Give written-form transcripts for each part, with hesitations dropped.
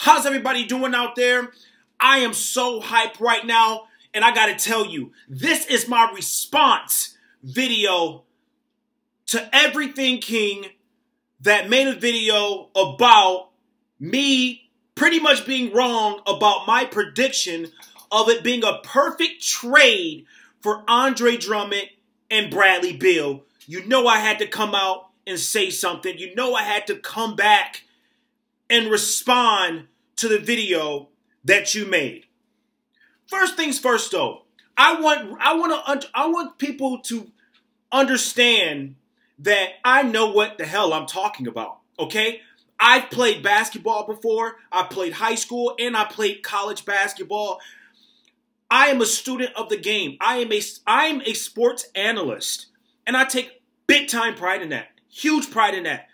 How's everybody doing out there? I am so hyped right now, and I gotta tell you, this is my response video to Everything King that made a video about me pretty much being wrong about my prediction of it being a perfect trade for Andre Drummond and Bradley Beal. You know I had to come out and say something. You know I had to come back and respond to the video that you made. First things first, though, I want people to understand that I know what the hell I'm talking about. Okay, I've played basketball before. I played high school and I played college basketball. I am a student of the game. I'm a sports analyst, and I take big time pride in that. Huge pride in that.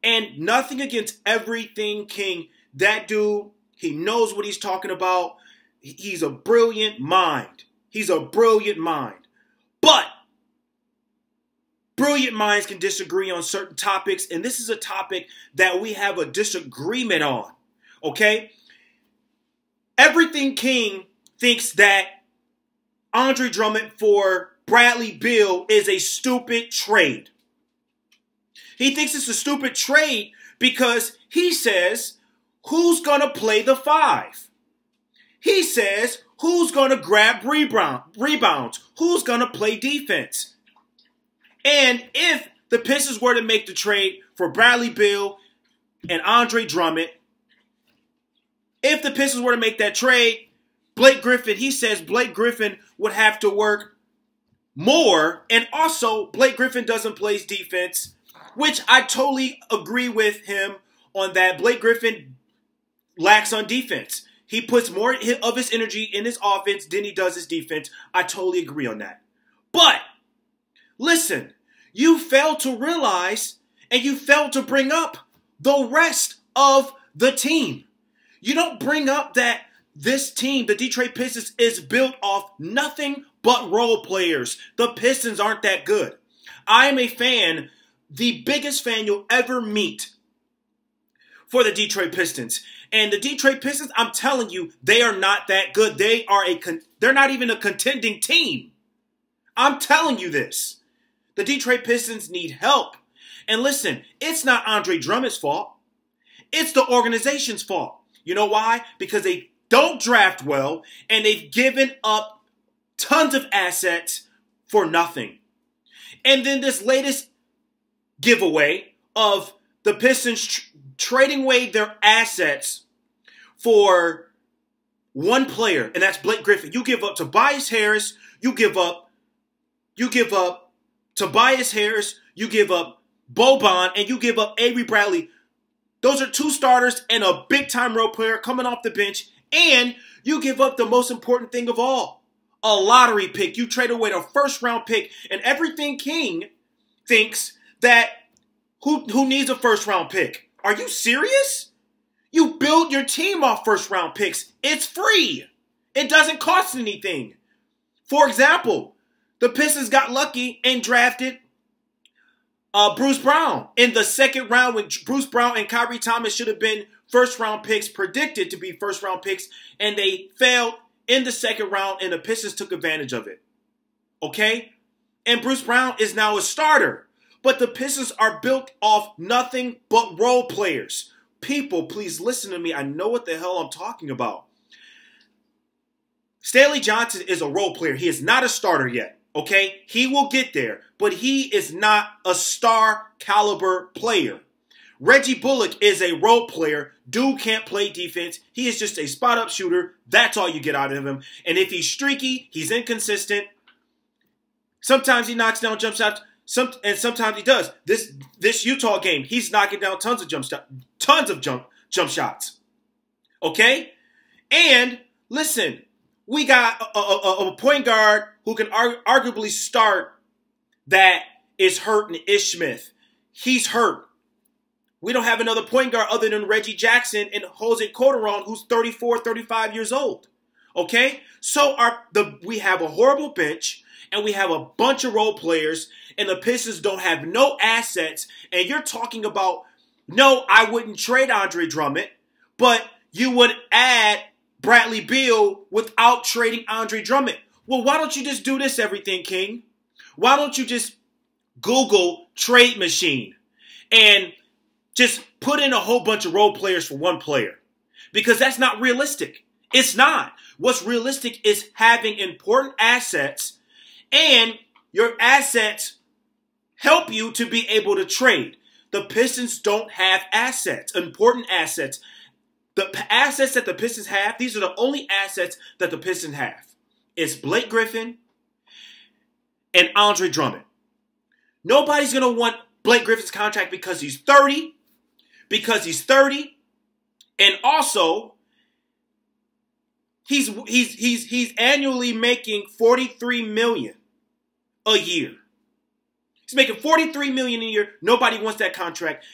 And nothing against Everything King. That dude, he knows what he's talking about. He's a brilliant mind. He's a brilliant mind. But brilliant minds can disagree on certain topics, and this is a topic that we have a disagreement on. Okay? Everything King thinks that Andre Drummond for Bradley Beal is a stupid trade. He thinks it's a stupid trade because he says, who's going to play the five? He says, who's going to grab rebounds? Who's going to play defense? And if the Pistons were to make the trade for Bradley Beal and Andre Drummond, if the Pistons were to make that trade, Blake Griffin, he says Blake Griffin would have to work more. And also, Blake Griffin doesn't play defense, which I totally agree with him on that. Blake Griffin lacks on defense. He puts more of his energy in his offense than he does his defense. I totally agree on that. But listen, you failed to realize and you failed to bring up the rest of the team. You don't bring up that this team, the Detroit Pistons, is built off nothing but role players. The Pistons aren't that good. I am a fan, the biggest fan you'll ever meet for the Detroit Pistons. And the Detroit Pistons, I'm telling you, they are not that good. They're not even a contending team. I'm telling you this. The Detroit Pistons need help. And listen, it's not Andre Drummond's fault. It's the organization's fault. You know why? Because they don't draft well, and they've given up tons of assets for nothing. And then this latest giveaway of the Pistons trading away their assets for one player, and that's Blake Griffin. You give up Tobias Harris, you give up Tobias Harris, you give up Boban, and you give up Avery Bradley. Those are two starters and a big-time role player coming off the bench, and you give up the most important thing of all, a lottery pick. You trade away a first-round pick, and Everything King thinks that who needs a first-round pick? Are you serious? You build your team off first-round picks. It's free. It doesn't cost anything. For example, the Pistons got lucky and drafted Bruce Brown in the second round when Bruce Brown and Kyrie Thomas should have been first-round picks, predicted to be first-round picks, and they failed in the second round, and the Pistons took advantage of it. Okay? And Bruce Brown is now a starter. But the Pistons are built off nothing but role players. People, please listen to me. I know what the hell I'm talking about. Stanley Johnson is a role player. He is not a starter yet. Okay? He will get there. But he is not a star caliber player. Reggie Bullock is a role player. Dude can't play defense. He is just a spot-up shooter. That's all you get out of him. And if he's streaky, he's inconsistent. Sometimes he knocks down jump shots. And sometimes he does. This Utah game, he's knocking down tons of jump shots. Okay? And listen, we got a point guard who can arguably start that is hurt in Ish Smith. He's hurt. We don't have another point guard other than Reggie Jackson and Jose Calderon, who's 34, 35 years old. Okay? So we have a horrible bench, and we have a bunch of role players, and the Pistons don't have no assets, and you're talking about, no, I wouldn't trade Andre Drummond, but you would add Bradley Beal without trading Andre Drummond. Well, why don't you just do this, Everything King? Why don't you just Google trade machine and just put in a whole bunch of role players for one player? Because that's not realistic. It's not. What's realistic is having important assets, and your assets help you to be able to trade. The Pistons don't have assets, important assets. The assets that the Pistons have, these are the only assets that the Pistons have. It's Blake Griffin and Andre Drummond. Nobody's going to want Blake Griffin's contract because he's 30. And also, he's annually making $43 million a year. He's making $43 million a year. Nobody wants that contract.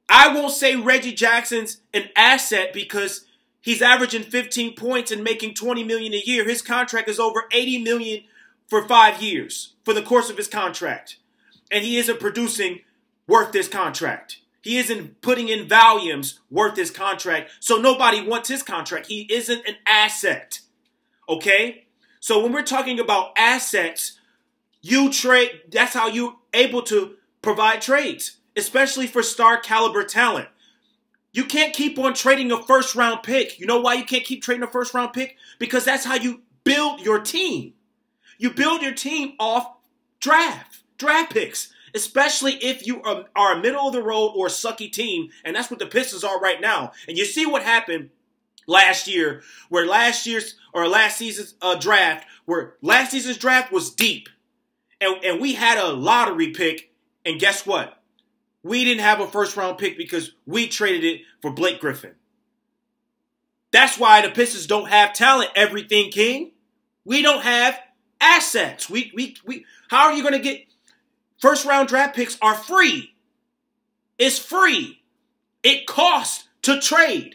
I won't say Reggie Jackson's an asset because he's averaging 15 points and making $20 million a year. His contract is over $80 million for 5 years for the course of his contract. And he isn't producing worth this contract. He isn't putting in volumes worth his contract. So nobody wants his contract. He isn't an asset. Okay? So when we're talking about assets, you trade, that's how you're able to provide trades, especially for star caliber talent. You can't keep on trading a first round pick. You know why you can't keep trading a first round pick? Because that's how you build your team. You build your team off draft picks, especially if you are a middle of the road or a sucky team. And that's what the Pistons are right now. And you see what happened last year, where last season's draft was deep. And we had a lottery pick. And guess what? We didn't have a first-round pick because we traded it for Blake Griffin. That's why the Pistons don't have talent, Everything King. We don't have assets. How are you going to get first-round draft picks are free? It's free. It costs to trade.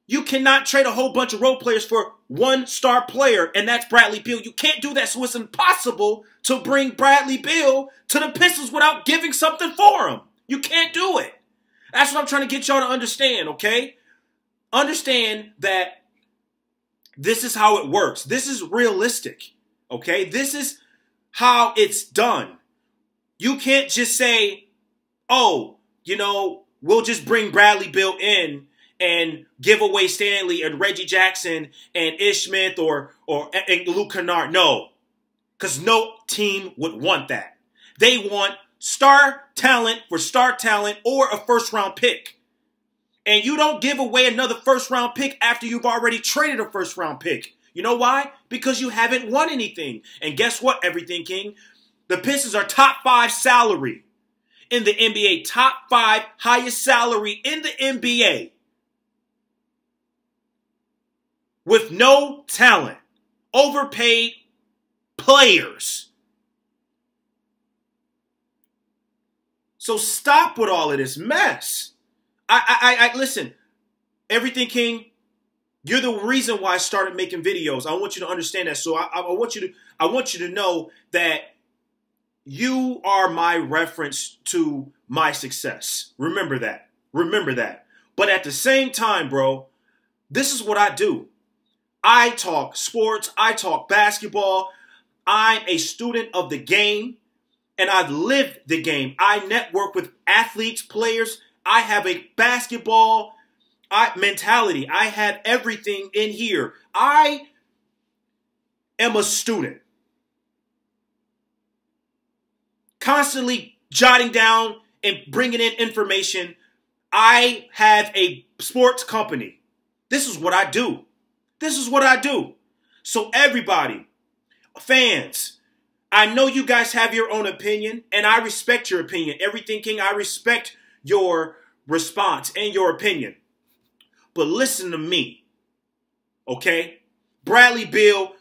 You cannot trade a whole bunch of role players for one star player, and that's Bradley Beal. You can't do that, so it's impossible to bring Bradley Beal to the Pistons without giving something for him. You can't do it. That's what I'm trying to get y'all to understand, okay? Understand that this is how it works. This is realistic, okay? This is how it's done. You can't just say, oh, we'll just bring Bradley Beal in and give away Stanley and Reggie Jackson and Ish Smith or Luke Kennard. No, because no team would want that. They want star talent for star talent or a first-round pick. And you don't give away another first-round pick after you've already traded a first-round pick. You know why? Because you haven't won anything. And guess what, Everything King? The Pistons are top 5 salary in the NBA. Top 5 highest salary in the NBA. With no talent. Overpaid players. So stop with all of this mess. I listen, Everything King, you're the reason why I started making videos. I want you to understand that. So I want you to know that you are my reference to my success. Remember that. Remember that. But at the same time, bro, this is what I do. I talk sports. I talk basketball. I'm a student of the game, and I've lived the game. I network with athletes, players. I have a basketball mentality. I have everything in here. I am a student. Constantly jotting down and bringing in information. I have a sports company. This is what I do. This is what I do. So everybody, fans, I know you guys have your own opinion, and I respect your opinion. Everything King, I respect your response and your opinion. But listen to me, okay? Bradley Beal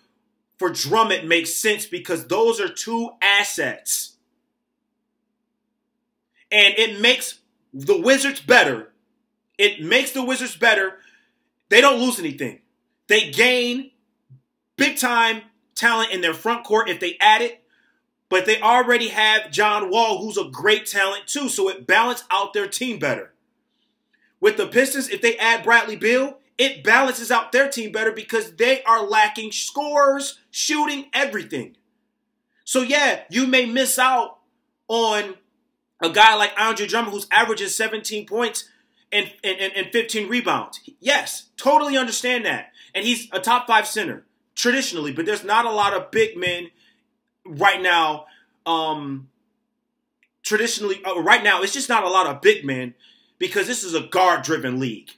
for Drummond makes sense because those are two assets. And it makes the Wizards better. It makes the Wizards better. They don't lose anything. They gain big-time talent in their front court if they add it. But they already have John Wall, who's a great talent too. So it balanced out their team better. with the Pistons, if they add Bradley Beal, it balances out their team better because they are lacking scores, shooting, everything. So yeah, you may miss out on a guy like Andre Drummond who's averaging 17 points and 15 rebounds. Yes, totally understand that. And he's a top 5 center traditionally, but there's not a lot of big men right now. Right now, it's just not a lot of big men because this is a guard-driven league.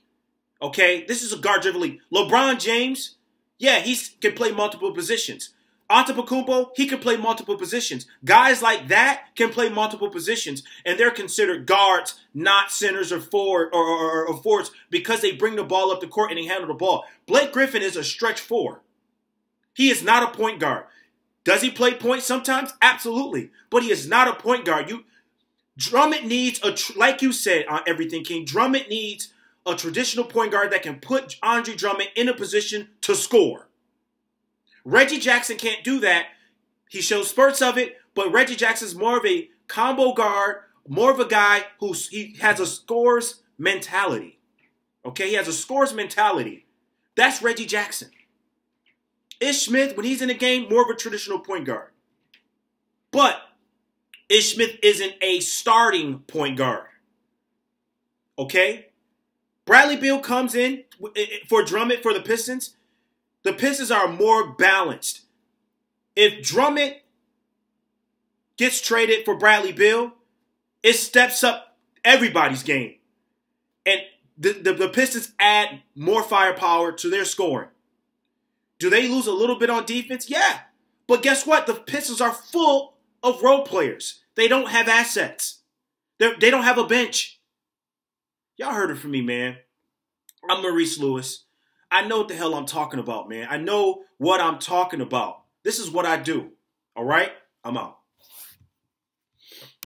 Okay? This is a guard-driven league. LeBron James, yeah, he can play multiple positions. Antetokounmpo, he can play multiple positions. Guys like that can play multiple positions, and they're considered guards, not centers or forwards because they bring the ball up the court and they handle the ball. Blake Griffin is a stretch 4. He is not a point guard. Does he play point sometimes? Absolutely. But he is not a point guard. Drummond needs, like you said on Everything King, Drummond needs a traditional point guard that can put Andre Drummond in a position to score. Reggie Jackson can't do that. He shows spurts of it, but Reggie Jackson's more of a combo guard, more of a guy he has a scores mentality. Okay, he has a scores mentality. That's Reggie Jackson. Ish Smith, when he's in the game, more of a traditional point guard. But Ish Smith isn't a starting point guard. Okay? Bradley Beal comes in for Drummond for the Pistons. The Pistons are more balanced. If Drummond gets traded for Bradley Beal, it steps up everybody's game. And the Pistons add more firepower to their scoring. Do they lose a little bit on defense? Yeah. But guess what? The Pistons are full of role players. They don't have assets. They don't have a bench. Y'all heard it from me, man. I'm Maurice Lewis. I know what the hell I'm talking about, man. I know what I'm talking about. This is what I do. All right? I'm out.